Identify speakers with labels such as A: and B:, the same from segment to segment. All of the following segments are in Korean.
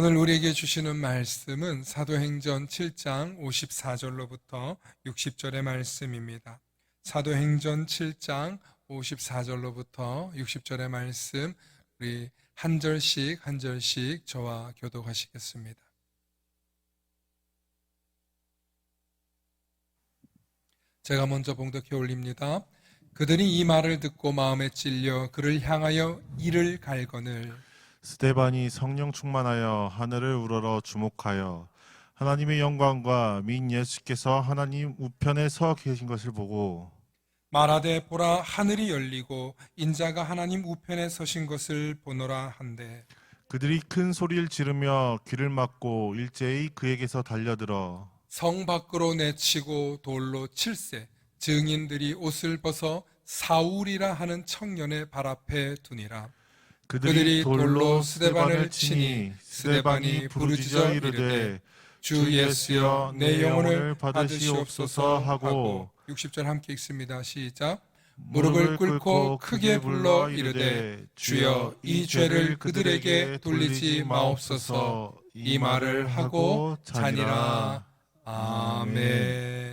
A: 오늘 우리에게 주시는 말씀은 사도행전 7장 54절로부터 60절의 말씀입니다. 사도행전 7장 54절로부터 60절의 말씀, 우리 한 절씩 한 절씩 저와 교독하시겠습니다. 제가 먼저 봉독해 올립니다. 그들이 이 말을 듣고 마음에 찔려 그를 향하여 이를 갈거늘
B: 스데반이 성령 충만하여 하늘을 우러러 주목하여 하나님의 영광과 민 예수께서 하나님 우편에 서 계신 것을 보고
A: 말하되 보라 하늘이 열리고 인자가 하나님 우편에 서신 것을 보노라 한대
B: 그들이 큰 소리를 지르며 귀를 막고 일제히 그에게서 달려들어
A: 성 밖으로 내치고 돌로 칠세 증인들이 옷을 벗어 사울이라 하는 청년의 발 앞에 두니라. 그들이 돌로 스데반을 치니 스데반이 부르짖어 이르되 주 예수여 내 영혼을 받으시옵소서 하고 60절 함께 읽습니다. 시작. 무릎을 꿇고 크게 불러 이르되 주여 이 죄를 그들에게 돌리지 마옵소서 이 말을 하고 자니라. 아멘.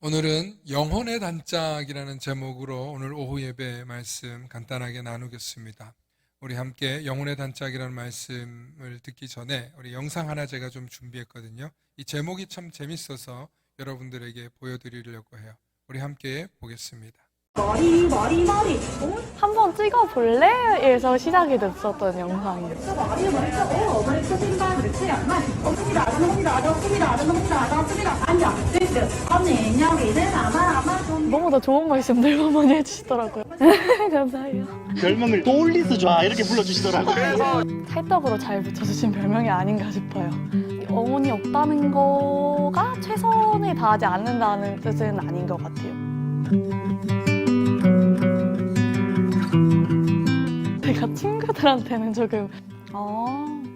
A: 오늘은 영혼의 단짝이라는 제목으로 오늘 오후 예배 말씀 간단하게 나누겠습니다. 우리 함께 영혼의 단짝이라는 말씀을 듣기 전에 우리 영상 하나 제가 좀 준비했거든요. 이 제목이 참 재밌어서 여러분들에게 보여드리려고 해요. 우리 함께 보겠습니다.
C: 머리.
D: 한번 찍어볼래? 에서 시작이 됐었던 영상이에요. 너무나 좋은 말씀들만 많이 해주시더라고요. 감사해요.
C: 별명을 돌리스 좋아 이렇게 불러주시더라고요.
D: 찰떡으로 잘 붙여주신 별명이 아닌가 싶어요. 영혼이 없다는 거가 최선을 다하지 않는다는 뜻은 아닌 것 같아요. 제가 친구들한테는 조금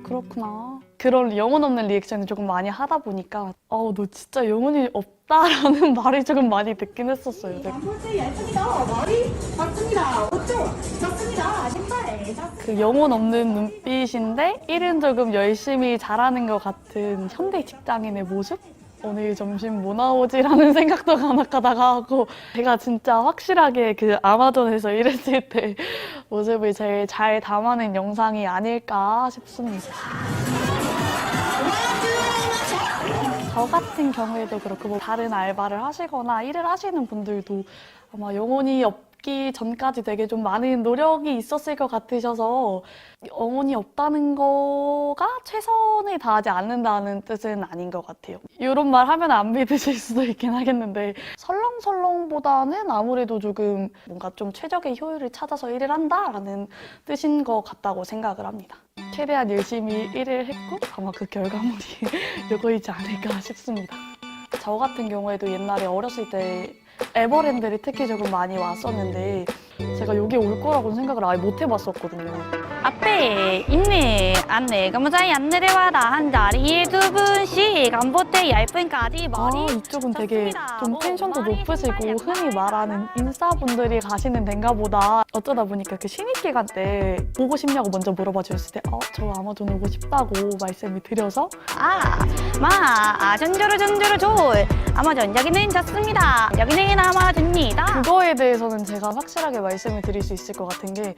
D: 그렇구나 그런 영혼 없는 리액션을 조금 많이 하다 보니까 너 진짜 영혼이 없다라는 말을 조금 많이 듣긴 했었어요. 그 영혼 없는 눈빛인데 일은 조금 열심히 잘하는 것 같은 현대 직장인의 모습? 오늘 점심 뭐 나오지라는 생각도 간혹가다가 하고 제가 진짜 확실하게 그 아마존에서 일했을 때 모습을 제일 잘 담아낸 영상이 아닐까 싶습니다. 저 같은 경우에도 그렇고 뭐 다른 알바를 하시거나 일을 하시는 분들도 아마 영혼이 없기 전까지 되게 좀 많은 노력이 있었을 것 같으셔서 영혼이 없다는 거가 최선을 다하지 않는다는 뜻은 아닌 것 같아요. 이런 말 하면 안 믿으실 수도 있긴 하겠는데 설렁설렁보다는 아무래도 조금 뭔가 좀 최적의 효율을 찾아서 일을 한다라는 뜻인 것 같다고 생각을 합니다. 최대한 열심히 일을 했고 아마 그 결과물이 이거이지 않을까 싶습니다. 저 같은 경우에도 옛날에 어렸을 때 에버랜드를 특히 조금 많이 왔었는데 제가 여기 올 거라고는 생각을 아예 못 해봤었거든요.
E: 앞에 있는 안내 검사의 안내대와다 한 자리에 두 분씩 안보태 얇은까지 머리
D: 이쪽은 되게 좀
E: 좋습니다.
D: 텐션도
E: 머리
D: 높으시고
E: 신발
D: 흔히 말하는 인싸분들이 가시는 데인가 보다. 어쩌다 보니까 그 신입 기간 때 보고 싶냐고 먼저 물어봐 주셨을 때 저 아마존 오고 싶다고 말씀을 드려서
E: 전조로 좋을 아마존 여기는 좋습니다. 여기는 아마존입니다.
D: 그거에 대해서는 제가 확실하게 말씀을 드릴 수 있을 것 같은 게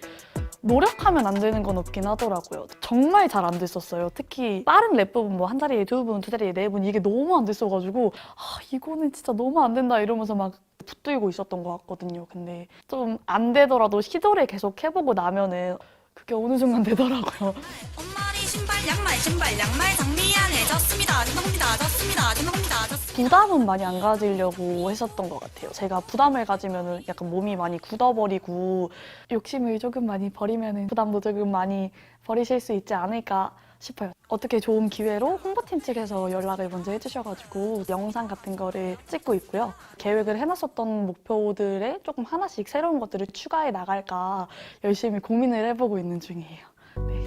D: 노력하면 안 되는 건 없긴 하더라고요. 정말 잘 안 됐었어요. 특히 빠른 랩 부분 뭐 한 자리에 두 분, 두 자리에 네 분 이게 너무 안 됐어가지고 이거는 진짜 너무 안 된다 이러면서 막 붙들고 있었던 것 같거든요. 근데 좀 안 되더라도 시도를 계속 해보고 나면은 그게 어느 순간 되더라고요.
E: 옷머리 신발 양말 장미 안에 좋습니다. 죄송합니다.
D: 부담은 많이 안 가지려고 했었던 것 같아요. 제가 부담을 가지면은 약간 몸이 많이 굳어버리고 욕심을 조금 많이 버리면은 부담도 조금 많이 버리실 수 있지 않을까 싶어요. 어떻게 좋은 기회로 홍보팀 측에서 연락을 먼저 해주셔가지고 영상 같은 거를 찍고 있고요. 계획을 해놨었던 목표들에 조금 하나씩 새로운 것들을 추가해 나갈까 열심히 고민을 해보고 있는 중이에요. 네.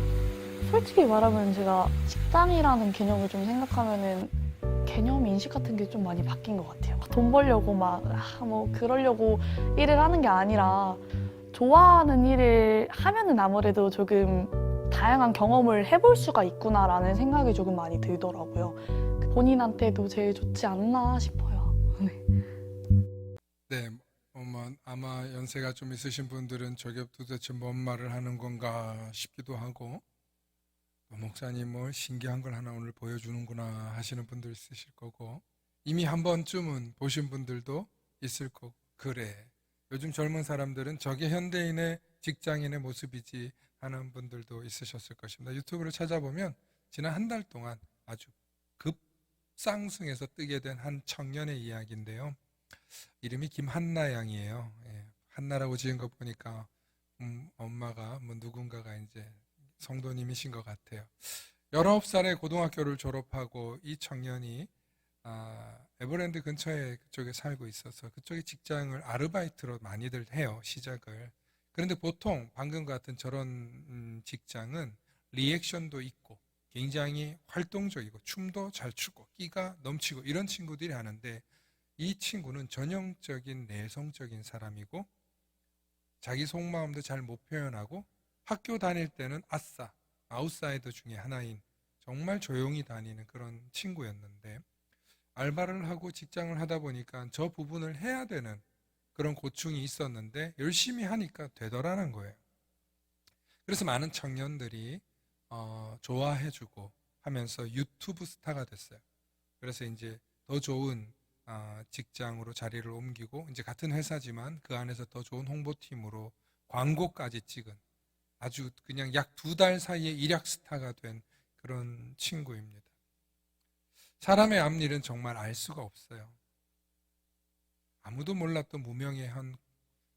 D: 솔직히 말하면 제가 직장이라는 개념을 좀 생각하면은 개념 인식 같은 게 좀 많이 바뀐 것 같아요. 돈 벌려고 뭐 그러려고 일을 하는 게 아니라 좋아하는 일을 하면은 아무래도 조금 다양한 경험을 해볼 수가 있구나라는 생각이 조금 많이 들더라고요. 본인한테도 제일 좋지 않나 싶어요. 네.
A: 네, 아마 연세가 좀 있으신 분들은 저게 도대체 뭔 말을 하는 건가 싶기도 하고, 목사님 뭐 신기한 걸 하나 오늘 보여주는구나 하시는 분들 있으실 거고, 이미 한 번쯤은 보신 분들도 있을 거고, 그래, 요즘 젊은 사람들은 저게 현대인의 직장인의 모습이지 하는 분들도 있으셨을 것입니다. 유튜브를 찾아보면 지난 한 달 동안 아주 급상승해서 뜨게 된 한 청년의 이야기인데요. 이름이 김한나 양이에요. 예, 한나라고 지은 거 보니까 엄마가 뭐 누군가가 이제 성도님이신 것 같아요. 19살에 고등학교를 졸업하고 이 청년이 에버랜드 근처에 그쪽에 살고 있어서 그쪽에 직장을 아르바이트로 많이들 해요, 시작을. 그런데 보통 방금 같은 저런 직장은 리액션도 있고 굉장히 활동적이고 춤도 잘 추고 끼가 넘치고 이런 친구들이 하는데, 이 친구는 전형적인 내성적인 사람이고 자기 속마음도 잘 못 표현하고 학교 다닐 때는 아싸, 아웃사이더 중에 하나인 정말 조용히 다니는 그런 친구였는데, 알바를 하고 직장을 하다 보니까 저 부분을 해야 되는 그런 고충이 있었는데 열심히 하니까 되더라는 거예요. 그래서 많은 청년들이 좋아해주고 하면서 유튜브 스타가 됐어요. 그래서 이제 더 좋은 직장으로 자리를 옮기고 이제 같은 회사지만 그 안에서 더 좋은 홍보팀으로 광고까지 찍은 아주 그냥 약 2달 사이에 일약 스타가 된 그런 친구입니다. 사람의 앞일은 정말 알 수가 없어요. 아무도 몰랐던 무명의 한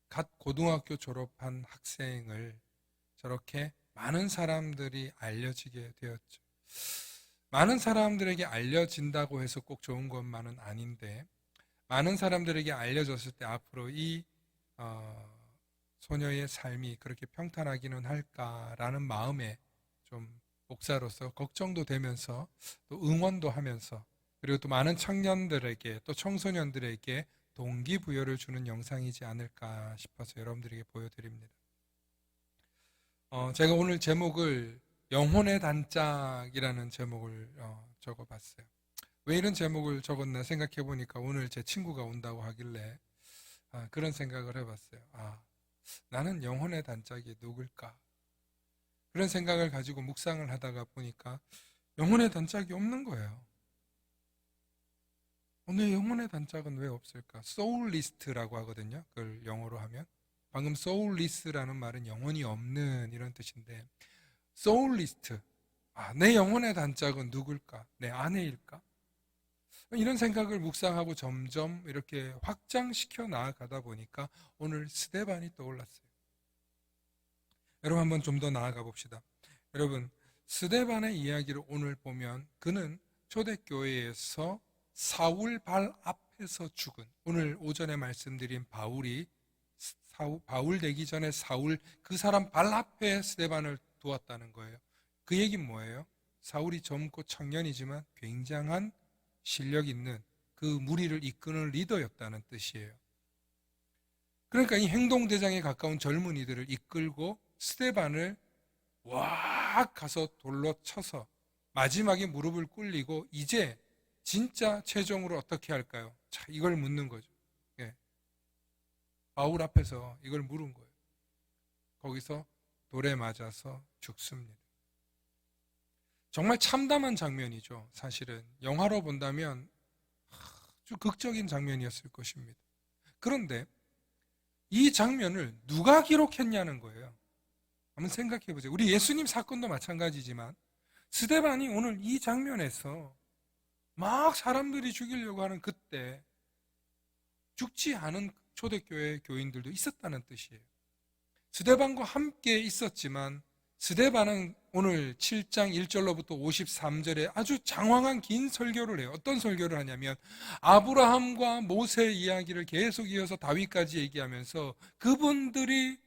A: 갓 고등학교 졸업한 학생을 저렇게 많은 사람들이 알려지게 되었죠. 많은 사람들에게 알려진다고 해서 꼭 좋은 것만은 아닌데, 많은 사람들에게 알려졌을 때 앞으로 이 소녀의 삶이 그렇게 평탄하기는 할까라는 마음에 좀 목사로서 걱정도 되면서 또 응원도 하면서, 그리고 또 많은 청년들에게 또 청소년들에게 동기부여를 주는 영상이지 않을까 싶어서 여러분들에게 보여드립니다. 제가 오늘 제목을 영혼의 단짝이라는 제목을 적어봤어요. 왜 이런 제목을 적었나 생각해 보니까 오늘 제 친구가 온다고 하길래 그런 생각을 해봤어요. 나는 영혼의 단짝이 누굴까? 그런 생각을 가지고 묵상을 하다가 보니까 영혼의 단짝이 없는 거예요. 오늘 영혼의 단짝은 왜 없을까? 소울리스트라고 하거든요. 그걸 영어로 하면. 방금 소울리스라는 말은 영혼이 없는 이런 뜻인데, 소울리스트, 내 영혼의 단짝은 누굴까? 내 아내일까? 이런 생각을 묵상하고 점점 이렇게 확장시켜 나아가다 보니까 오늘 스데반이 떠올랐어요. 여러분 한번 좀 더 나아가 봅시다. 여러분, 스데반의 이야기를 오늘 보면 그는 초대교회에서 사울 발 앞에서 죽은, 오늘 오전에 말씀드린 바울 되기 전에 사울, 그 사람 발 앞에 스데반을 두었다는 거예요. 그 얘기는 뭐예요? 사울이 젊고 청년이지만 굉장한 실력 있는 그 무리를 이끄는 리더였다는 뜻이에요. 그러니까 이 행동대장에 가까운 젊은이들을 이끌고 스데반을 왁 가서 돌로 쳐서 마지막에 무릎을 꿇리고 이제 진짜 최종으로 어떻게 할까요? 자, 이걸 묻는 거죠. 예. 바울 앞에서 이걸 물은 거예요. 거기서 돌에 맞아서 죽습니다. 정말 참담한 장면이죠. 사실은 영화로 본다면 아주 극적인 장면이었을 것입니다. 그런데 이 장면을 누가 기록했냐는 거예요. 한번 생각해 보세요. 우리 예수님 사건도 마찬가지지만 스데반이 오늘 이 장면에서 막 사람들이 죽이려고 하는 그때 죽지 않은 초대교회 교인들도 있었다는 뜻이에요. 스데반과 함께 있었지만 스데반은 오늘 7장 1절로부터 53절에 아주 장황한 긴 설교를 해요. 어떤 설교를 하냐면 아브라함과 모세 이야기를 계속 이어서 다윗까지 얘기하면서 그분들이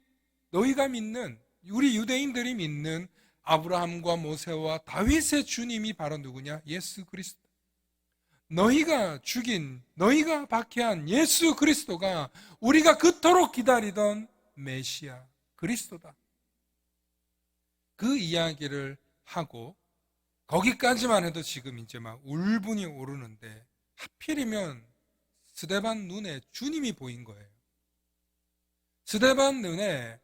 A: 너희가 믿는, 우리 유대인들이 믿는 아브라함과 모세와 다윗의 주님이 바로 누구냐? 예수 그리스도. 너희가 죽인, 너희가 박해한 예수 그리스도가 우리가 그토록 기다리던 메시아, 그리스도다. 그 이야기를 하고 거기까지만 해도 지금 이제 막 울분이 오르는데 하필이면 스데반 눈에 주님이 보인 거예요. 스데반 눈에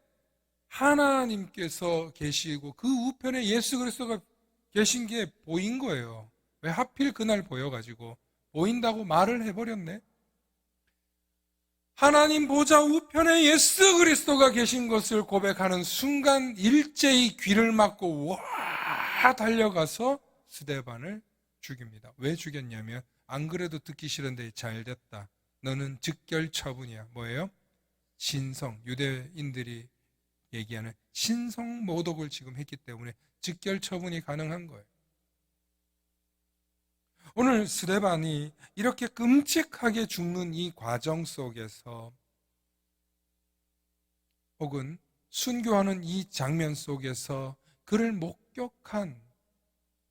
A: 하나님께서 계시고 그 우편에 예수 그리스도가 계신 게 보인 거예요. 왜 하필 그날 보여가지고 보인다고 말을 해버렸네. 하나님 보좌 우편에 예수 그리스도가 계신 것을 고백하는 순간 일제히 귀를 막고 와 달려가서 스데반을 죽입니다. 왜 죽였냐면 안 그래도 듣기 싫은데 잘 됐다. 너는 즉결 처분이야. 뭐예요? 신성, 유대인들이 얘기하는 신성 모독을 지금 했기 때문에 즉결 처분이 가능한 거예요. 오늘 스데반이 이렇게 끔찍하게 죽는 이 과정 속에서 혹은 순교하는 이 장면 속에서 그를 목격한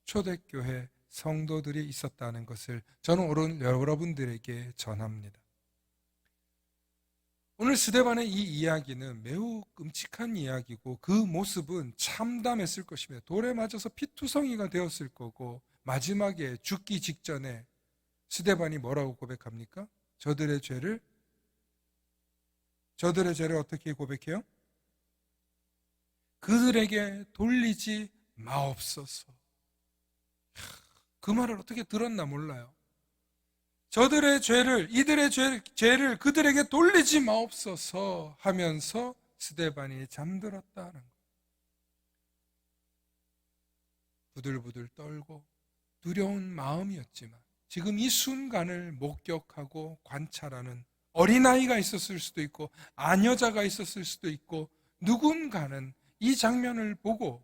A: 초대교회 성도들이 있었다는 것을 저는 오늘 여러분들에게 전합니다. 오늘 스데반의 이 이야기는 매우 끔찍한 이야기고 그 모습은 참담했을 것입니다. 돌에 맞아서 피투성이가 되었을 거고 마지막에 죽기 직전에 스데반이 뭐라고 고백합니까? 저들의 죄를 어떻게 고백해요? 그들에게 돌리지 마옵소서. 그 말을 어떻게 들었나 몰라요. 저들의 죄를, 이들의 죄를 그들에게 돌리지 마옵소서 하면서 스데반이 잠들었다는 거예요. 부들부들 떨고 두려운 마음이었지만 지금 이 순간을 목격하고 관찰하는 어린아이가 있었을 수도 있고 아녀자가 있었을 수도 있고 누군가는 이 장면을 보고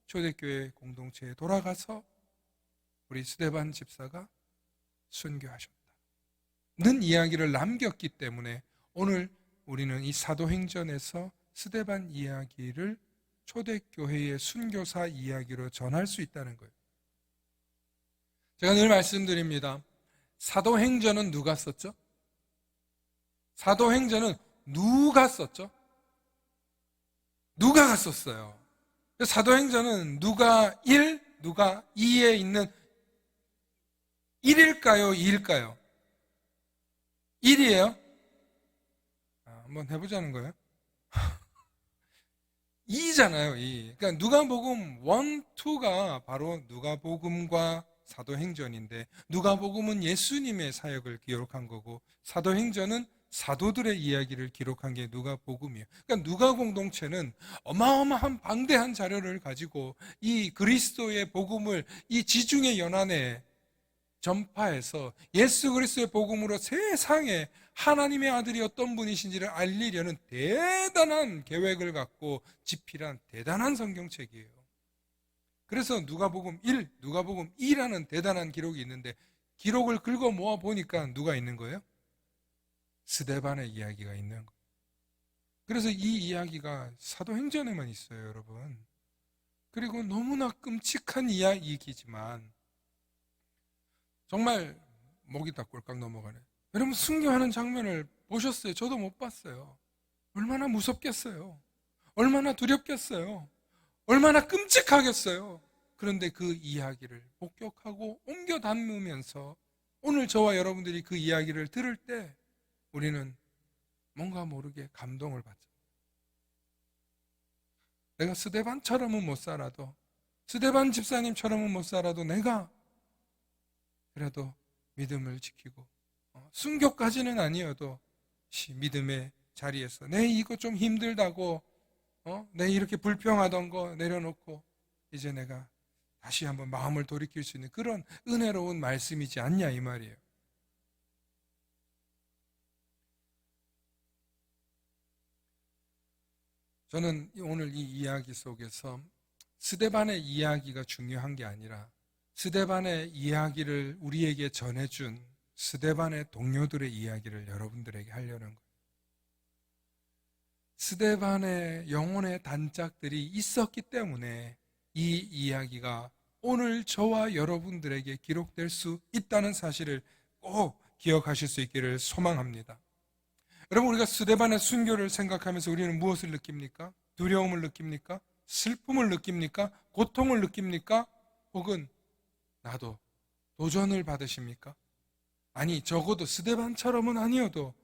A: 초대교회 공동체에 돌아가서 우리 스데반 집사가 순교하셨다 는 이야기를 남겼기 때문에 오늘 우리는 이 사도행전에서 스데반 이야기를 초대교회의 순교사 이야기로 전할 수 있다는 거예요. 제가 늘 말씀드립니다. 사도행전은 누가 썼죠? 사도행전은 누가 썼죠? 누가가 썼어요. 사도행전은 누가 1, 누가 2에 있는 1일까요? 2일까요? 1이에요? 한번 해보자는 거예요. 2잖아요. 2. 그러니까 누가복음 1, 2가 바로 누가복음과 사도행전인데 누가복음은 예수님의 사역을 기록한 거고 사도행전은 사도들의 이야기를 기록한 게 누가복음이에요. 그러니까 누가 공동체는 어마어마한 방대한 자료를 가지고 이 그리스도의 복음을 이 지중해 연안에 전파해서 예수 그리스도의 복음으로 세상에 하나님의 아들이 어떤 분이신지를 알리려는 대단한 계획을 갖고 집필한 대단한 성경책이에요. 그래서 누가복음 1, 누가복음 2라는 대단한 기록이 있는데 기록을 긁어 모아 보니까 누가 있는 거예요? 스데반의 이야기가 있는 거예요. 그래서 이 이야기가 사도행전에만 있어요, 여러분. 그리고 너무나 끔찍한 이야기이지만 정말 목이 다 꼴깍 넘어가네. 여러분 순교하는 장면을 보셨어요? 저도 못 봤어요. 얼마나 무섭겠어요. 얼마나 두렵겠어요. 얼마나 끔찍하겠어요. 그런데 그 이야기를 목격하고 옮겨 담으면서 오늘 저와 여러분들이 그 이야기를 들을 때 우리는 뭔가 모르게 감동을 받죠. 내가 스데반처럼은 못 살아도 스데반 집사님처럼은 못 살아도 내가 그래도 믿음을 지키고 순교까지는 아니어도 믿음의 자리에서 내 이거 좀 힘들다고 내 이렇게 불평하던 거 내려놓고 이제 내가 다시 한번 마음을 돌이킬 수 있는 그런 은혜로운 말씀이지 않냐 이 말이에요. 저는 오늘 이 이야기 속에서 스데반의 이야기가 중요한 게 아니라 스데반의 이야기를 우리에게 전해준 스데반의 동료들의 이야기를 여러분들에게 하려는 거예요. 스데반의 영혼의 단짝들이 있었기 때문에 이 이야기가 오늘 저와 여러분들에게 기록될 수 있다는 사실을 꼭 기억하실 수 있기를 소망합니다. 여러분 우리가 스데반의 순교를 생각하면서 우리는 무엇을 느낍니까? 두려움을 느낍니까? 슬픔을 느낍니까? 고통을 느낍니까? 혹은 나도 도전을 받으십니까? 아니, 적어도 스데반처럼은 아니어도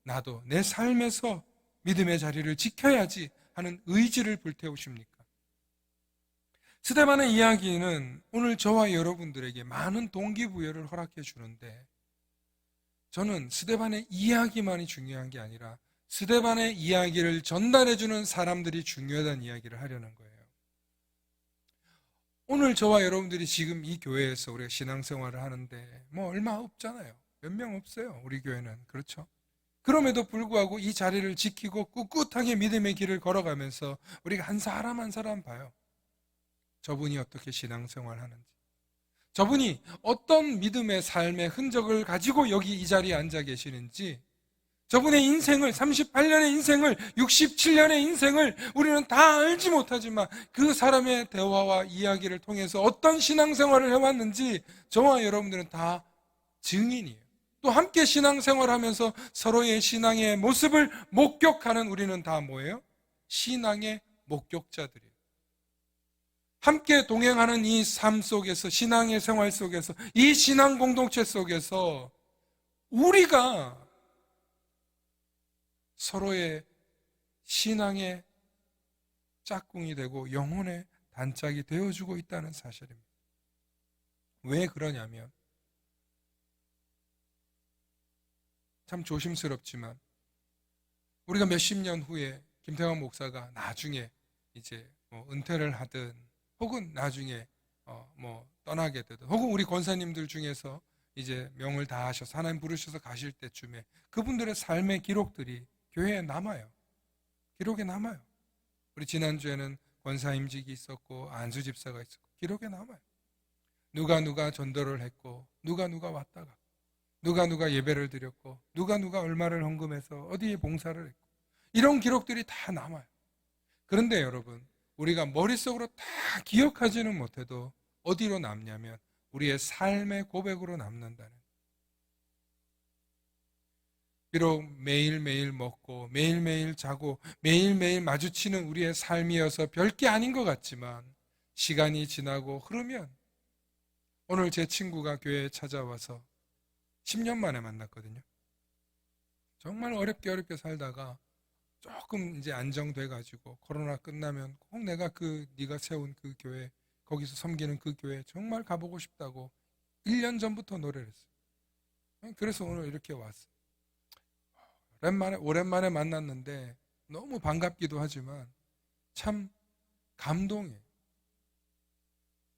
A: 나도 내 삶에서 믿음의 자리를 지켜야지 하는 의지를 불태우십니까? 스데반의 이야기는 오늘 저와 여러분들에게 많은 동기부여를 허락해 주는데, 저는 스데반의 이야기만이 중요한 게 아니라 스데반의 이야기를 전달해 주는 사람들이 중요하다는 이야기를 하려는 거예요. 오늘 저와 여러분들이 지금 이 교회에서 우리가 신앙생활을 하는데 뭐 얼마 없잖아요. 몇 명 없어요, 우리 교회는. 그렇죠? 그럼에도 불구하고 이 자리를 지키고 꿋꿋하게 믿음의 길을 걸어가면서 우리가 한 사람 한 사람 봐요. 저분이 어떻게 신앙생활 하는지, 저분이 어떤 믿음의 삶의 흔적을 가지고 여기 이 자리에 앉아 계시는지, 저분의 인생을, 38년의 인생을, 67년의 인생을 우리는 다 알지 못하지만 그 사람의 대화와 이야기를 통해서 어떤 신앙생활을 해왔는지 저와 여러분들은 다 증인이에요. 또 함께 신앙생활하면서 서로의 신앙의 모습을 목격하는 우리는 다 뭐예요? 신앙의 목격자들이에요. 함께 동행하는 이 삶 속에서, 신앙의 생활 속에서, 이 신앙 공동체 속에서 우리가 서로의 신앙의 짝꿍이 되고 영혼의 단짝이 되어주고 있다는 사실입니다. 왜 그러냐면, 참 조심스럽지만 우리가 몇십 년 후에 김태환 목사가 나중에 이제 은퇴를 하든 혹은 나중에 떠나게 되든, 혹은 우리 권사님들 중에서 이제 명을 다하셔서 하나님 부르셔서 가실 때쯤에 그분들의 삶의 기록들이 교회에 남아요. 기록에 남아요. 우리 지난주에는 권사 임직이 있었고 안수 집사가 있었고 기록에 남아요. 누가 전도를 했고 누가 왔다 갔고 누가 예배를 드렸고 누가 얼마를 헌금해서 어디에 봉사를 했고, 이런 기록들이 다 남아요. 그런데 여러분, 우리가 머릿속으로 다 기억하지는 못해도 어디로 남냐면 우리의 삶의 고백으로 남는다는. 비록 매일매일 먹고 매일매일 자고 매일매일 마주치는 우리의 삶이어서 별게 아닌 것 같지만 시간이 지나고 흐르면, 오늘 제 친구가 교회에 찾아와서 10년 만에 만났거든요. 정말 어렵게 살다가 조금 이제 안정돼가지고 코로나 끝나면 꼭 내가 네가 세운 그 교회, 거기서 섬기는 그 교회 정말 가보고 싶다고 1년 전부터 노래를 했어요. 그래서 오늘 이렇게 왔어요. 오랜만에 만났는데 너무 반갑기도 하지만 참 감동이에요.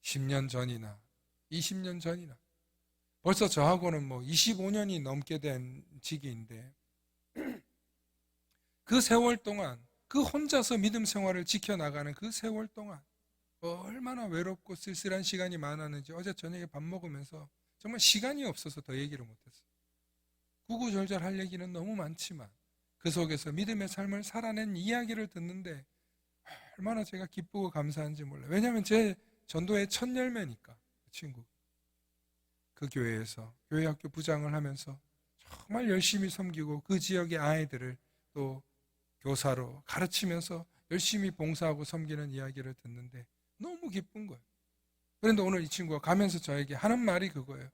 A: 10년 전이나 20년 전이나 벌써 저하고는 25년이 넘게 된 지기인데, 그 세월 동안, 그 혼자서 믿음 생활을 지켜나가는 그 세월 동안 얼마나 외롭고 쓸쓸한 시간이 많았는지 어제 저녁에 밥 먹으면서 정말 시간이 없어서 더 얘기를 못했어요. 구구절절 할 얘기는 너무 많지만 그 속에서 믿음의 삶을 살아낸 이야기를 듣는데 얼마나 제가 기쁘고 감사한지 몰라요. 왜냐하면 제 전도의 첫 열매니까. 그 친구, 그 교회에서 교회학교 부장을 하면서 정말 열심히 섬기고 그 지역의 아이들을 또 교사로 가르치면서 열심히 봉사하고 섬기는 이야기를 듣는데 너무 기쁜 거예요. 그런데 오늘 이 친구가 가면서 저에게 하는 말이 그거예요.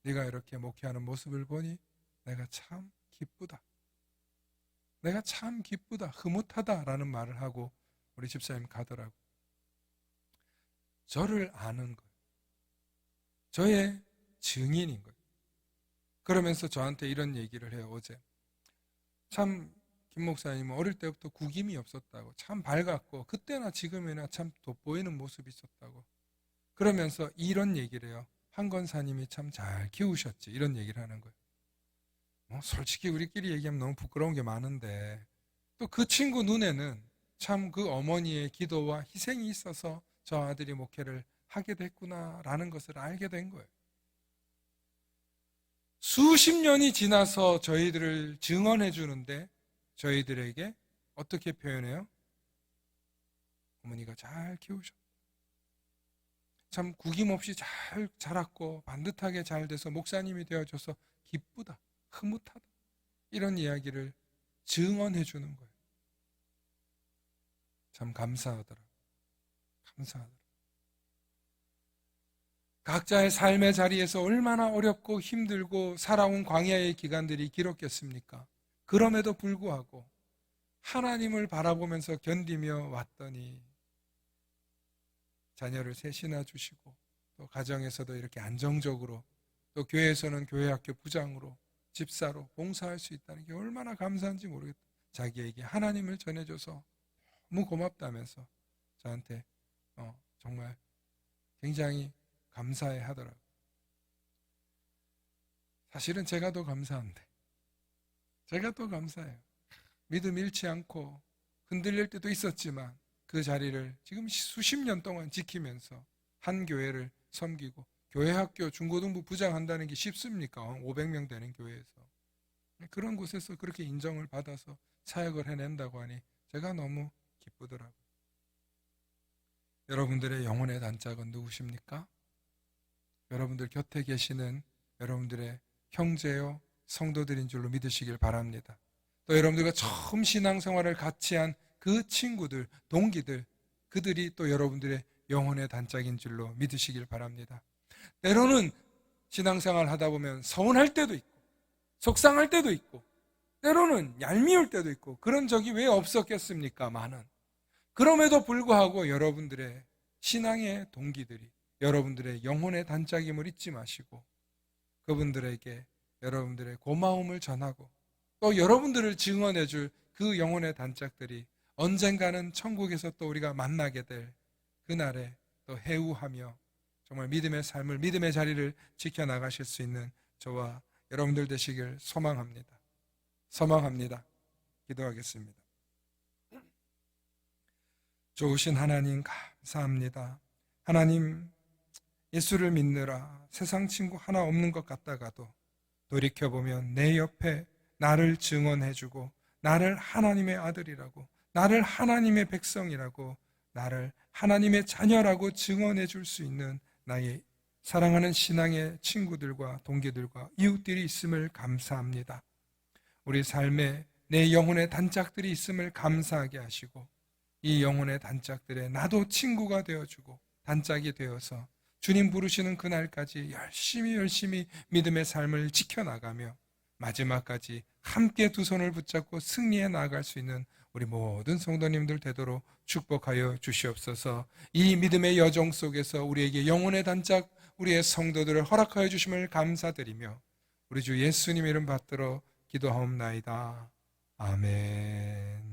A: 네가 이렇게 목회하는 모습을 보니 내가 참 기쁘다. 내가 참 기쁘다, 흐뭇하다라는 말을 하고 우리 집사님 가더라고요. 저를 아는 거예요. 저의 증인인 거예요. 그러면서 저한테 이런 얘기를 해요. 어제 참 김 목사님은 어릴 때부터 구김이 없었다고, 참 밝았고 그때나 지금이나 참 돋보이는 모습이 있었다고. 그러면서 이런 얘기를 해요. 한 권사님이 참 잘 키우셨지, 이런 얘기를 하는 거예요. 솔직히 우리끼리 얘기하면 너무 부끄러운 게 많은데 또 그 친구 눈에는 참 그 어머니의 기도와 희생이 있어서 저 아들이 목회를 하게 됐구나라는 것을 알게 된 거예요. 수십 년이 지나서 저희들을 증언해 주는데 저희들에게 어떻게 표현해요? 어머니가 잘 키우셨다. 참 구김없이 잘 자랐고 반듯하게 잘 돼서 목사님이 되어줘서 기쁘다, 흐뭇하다, 이런 이야기를 증언해 주는 거예요. 참 감사하더라. 감사하더라. 각자의 삶의 자리에서 얼마나 어렵고 힘들고 살아온 광야의 기간들이 길었겠습니까? 그럼에도 불구하고 하나님을 바라보면서 견디며 왔더니 자녀를 셋이나 주시고 또 가정에서도 이렇게 안정적으로 또 교회에서는 교회학교 부장으로 집사로 봉사할 수 있다는 게 얼마나 감사한지 모르겠다. 자기에게 하나님을 전해줘서 너무 고맙다면서 저한테 정말 굉장히 감사해 하더라고요. 사실은 제가 더 감사한데, 제가 더 감사해요. 믿음 잃지 않고 흔들릴 때도 있었지만 그 자리를 지금 수십 년 동안 지키면서 한 교회를 섬기고 교회학교 중고등부 부장한다는 게 쉽습니까? 500명 되는 교회에서. 그런 곳에서 그렇게 인정을 받아서 사역을 해낸다고 하니 제가 너무 기쁘더라고요. 여러분들의 영혼의 단짝은 누구십니까? 여러분들 곁에 계시는 여러분들의 형제요 성도들인 줄로 믿으시길 바랍니다. 또 여러분들과 처음 신앙생활을 같이 한 그 친구들, 동기들, 그들이 또 여러분들의 영혼의 단짝인 줄로 믿으시길 바랍니다. 때로는 신앙생활 하다 보면 서운할 때도 있고 속상할 때도 있고 때로는 얄미울 때도 있고 그런 적이 왜 없었겠습니까? 많은. 그럼에도 불구하고 여러분들의 신앙의 동기들이 여러분들의 영혼의 단짝임을 잊지 마시고 그분들에게 여러분들의 고마움을 전하고 또 여러분들을 증언해 줄 그 영혼의 단짝들이 언젠가는 천국에서 또 우리가 만나게 될 그날에 또 해우하며 정말 믿음의 삶을, 믿음의 자리를 지켜나가실 수 있는 저와 여러분들 되시길 소망합니다. 소망합니다. 기도하겠습니다. 좋으신 하나님 감사합니다. 하나님, 예수를 믿느라 세상 친구 하나 없는 것 같다가도 돌이켜보면 내 옆에 나를 증언해주고 나를 하나님의 아들이라고, 나를 하나님의 백성이라고, 나를 하나님의 자녀라고 증언해 줄 수 있는 나의 사랑하는 신앙의 친구들과 동기들과 이웃들이 있음을 감사합니다. 우리 삶에 내 영혼의 단짝들이 있음을 감사하게 하시고 이 영혼의 단짝들에 나도 친구가 되어주고 단짝이 되어서 주님 부르시는 그날까지 열심히 믿음의 삶을 지켜나가며 마지막까지 함께 두 손을 붙잡고 승리해 나아갈 수 있는 우리 모든 성도님들 되도록 축복하여 주시옵소서. 이 믿음의 여정 속에서 우리에게 영혼의 단짝, 우리의 성도들을 허락하여 주심을 감사드리며 우리 주 예수님 이름 받들어 기도하옵나이다. 아멘.